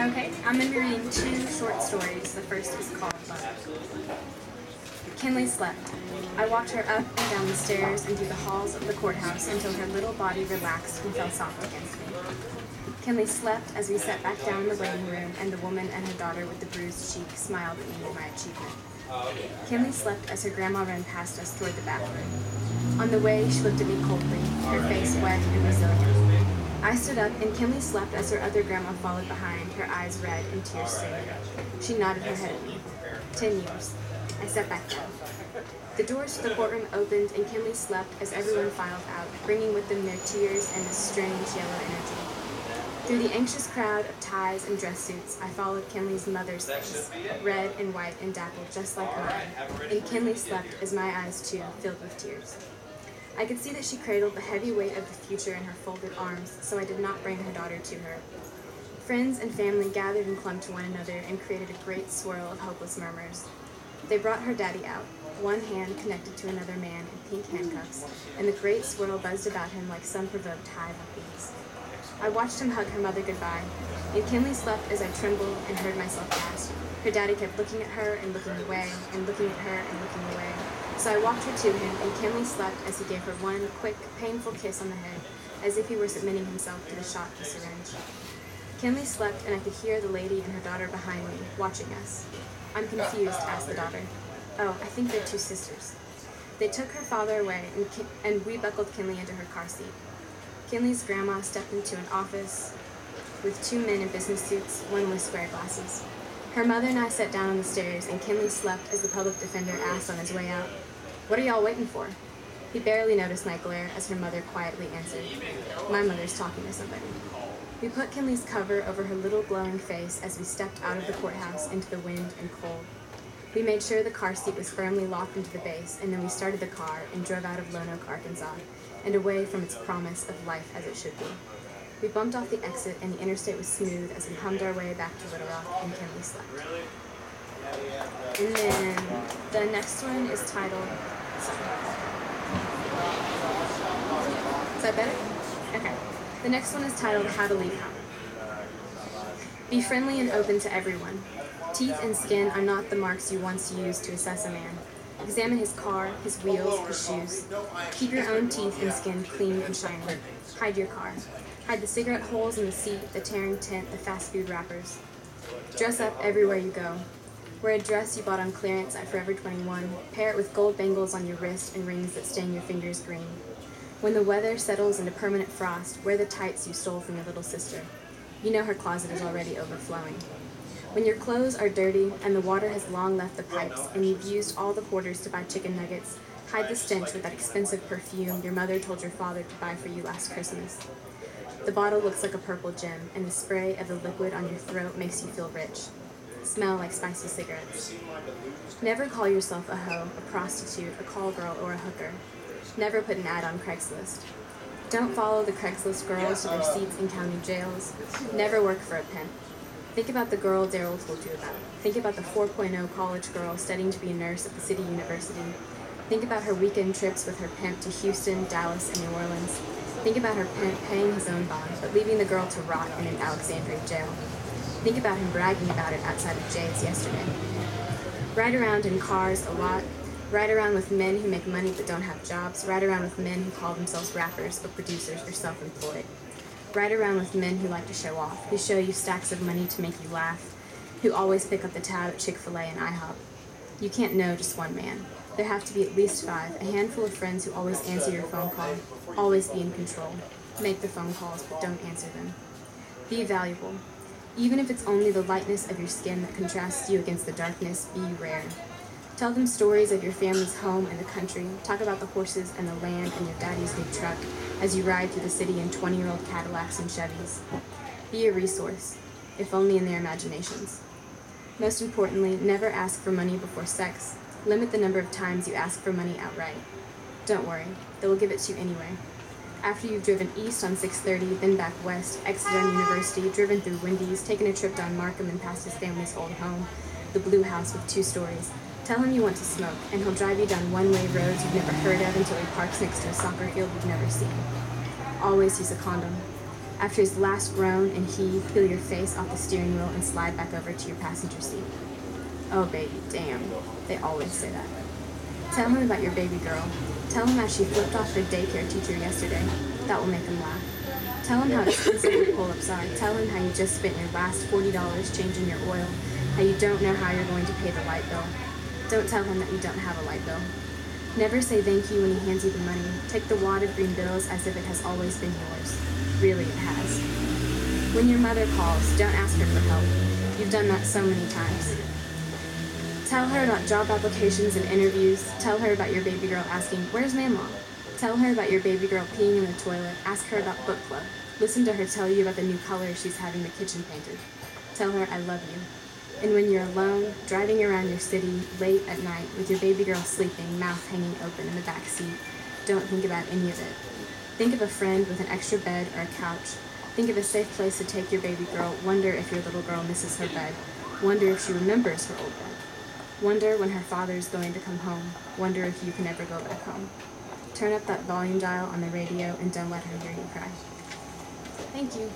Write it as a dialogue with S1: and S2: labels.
S1: Okay, I'm going to be reading two short stories. The first is called Kinley Slept. I walked her up and down the stairs and through the halls of the courthouse until her little body relaxed and fell soft against me. Kinley slept as we sat back down in the waiting room, and the woman and her daughter with the bruised cheek smiled at me in my achievement. Kinley slept as her grandma ran past us toward the bathroom. On the way, she looked at me coldly, her face wet and resilient. I stood up, and Kinley slept as her other grandma followed behind, her eyes red and tears streaming. She nodded her head at me. 10 years. I sat back down. The doors to the courtroom opened, and Kinley slept as everyone filed out, bringing with them their tears and a strange yellow energy. Through the anxious crowd of ties and dress suits, I followed Kinley's mother's face, red and white and dappled just like mine, and Kinley slept as my eyes, too, filled with tears. I could see that she cradled the heavy weight of the future in her folded arms, so I did not bring her daughter to her. Friends and family gathered and clung to one another and created a great swirl of hopeless murmurs. They brought her daddy out, one hand connected to another man in pink handcuffs, and the great swirl buzzed about him like some provoked hive of bees. I watched him hug her mother goodbye, and Kinley slept as I trembled and heard myself gasp. Her daddy kept looking at her and looking away, and looking at her and looking away. So I walked her to him, and Kinley slept as he gave her one quick, painful kiss on the head, as if he were submitting himself to the shot of the syringe. Kinley slept, and I could hear the lady and her daughter behind me, watching us. "I'm confused," asked the daughter. "Oh, I think they're two sisters." They took her father away, and we buckled Kinley into her car seat. Kinley's grandma stepped into an office with two men in business suits, one with square glasses. Her mother and I sat down on the stairs, and Kinley slept as the public defender asked on his way out, "What are y'all waiting for?" He barely noticed my glare as her mother quietly answered, "My mother's talking to somebody." We put Kinley's cover over her little glowing face as we stepped out of the courthouse into the wind and cold. We made sure the car seat was firmly locked into the base, and then we started the car and drove out of Lone Oak, Arkansas, and away from its promise of life as it should be. We bumped off the exit, and the interstate was smooth as we hummed our way back to Little Rock, and Kinley slept. And then the next one is titled... Is that better? Okay. The next one is titled How to Leave Home. Be friendly and open to everyone. Teeth and skin are not the marks you once used to assess a man. Examine his car, his wheels, his shoes. Keep your own teeth and skin clean and shiny. Hide your car. Hide the cigarette holes in the seat, the tearing tint, the fast food wrappers. Dress up everywhere you go. Wear a dress you bought on clearance at Forever 21. Pair it with gold bangles on your wrist and rings that stain your fingers green. When the weather settles into permanent frost, wear the tights you stole from your little sister. You know her closet is already overflowing. When your clothes are dirty and the water has long left the pipes and you've used all the quarters to buy chicken nuggets, hide the stench with that expensive perfume your mother told your father to buy for you last Christmas. The bottle looks like a purple gem, and the spray of the liquid on your throat makes you feel rich. Smell like spicy cigarettes. Never call yourself a hoe, a prostitute, a call girl, or a hooker. Never put an ad on Craigslist. Don't follow the Craigslist girls to their seats in county jails. Never work for a pimp. Think about the girl Daryl told you about. Think about the 4.0 college girl studying to be a nurse at the City University. Think about her weekend trips with her pimp to Houston, Dallas, and New Orleans. Think about her pimp paying his own bond, but leaving the girl to rot in an Alexandria jail. Think about him bragging about it outside of Jay's yesterday. Ride around in cars a lot. Ride around with men who make money but don't have jobs. Ride around with men who call themselves rappers or producers or self-employed. Ride around with men who like to show off, who show you stacks of money to make you laugh, who always pick up the tab at Chick-fil-A and IHOP. You can't know just one man. There have to be at least 5, a handful of friends who always answer your phone call, always be in control. Make the phone calls, but don't answer them. Be valuable. Even if it's only the lightness of your skin that contrasts you against the darkness, be rare. Tell them stories of your family's home and the country. Talk about the horses and the land and your daddy's new truck as you ride through the city in 20-year-old Cadillacs and Chevys. Be a resource, if only in their imaginations. Most importantly, never ask for money before sex. Limit the number of times you ask for money outright. Don't worry, they will give it to you anyway. After you've driven east on 630, then back west, exited on University, driven through Wendy's, taken a trip down Markham and past his family's old home, the blue house with 2 stories. Tell him you want to smoke, and he'll drive you down one-way roads you've never heard of until he parks next to a soccer field you've never seen. Always use a condom. After his last groan and heave, peel your face off the steering wheel and slide back over to your passenger seat. Oh, baby, damn. They always say that. Tell him about your baby girl. Tell him how she flipped off her daycare teacher yesterday. That will make him laugh. Tell him how expensive your pull-ups are. Tell him how you just spent your last $40 changing your oil, how you don't know how you're going to pay the light bill. Don't tell him that you don't have a light bill. Never say thank you when he hands you the money. Take the wad of green bills as if it has always been yours. Really, it has. When your mother calls, don't ask her for help. You've done that so many times. Tell her about job applications and interviews. Tell her about your baby girl asking, "Where's Mama?" Tell her about your baby girl peeing in the toilet. Ask her about book club. Listen to her tell you about the new color she's having the kitchen painted. Tell her, "I love you." And when you're alone, driving around your city late at night with your baby girl sleeping, mouth hanging open in the back seat, don't think about any of it. Think of a friend with an extra bed or a couch. Think of a safe place to take your baby girl. Wonder if your little girl misses her bed. Wonder if she remembers her old bed. Wonder when her father's going to come home. Wonder if you can ever go back home. Turn up that volume dial on the radio and don't let her hear you cry. Thank you.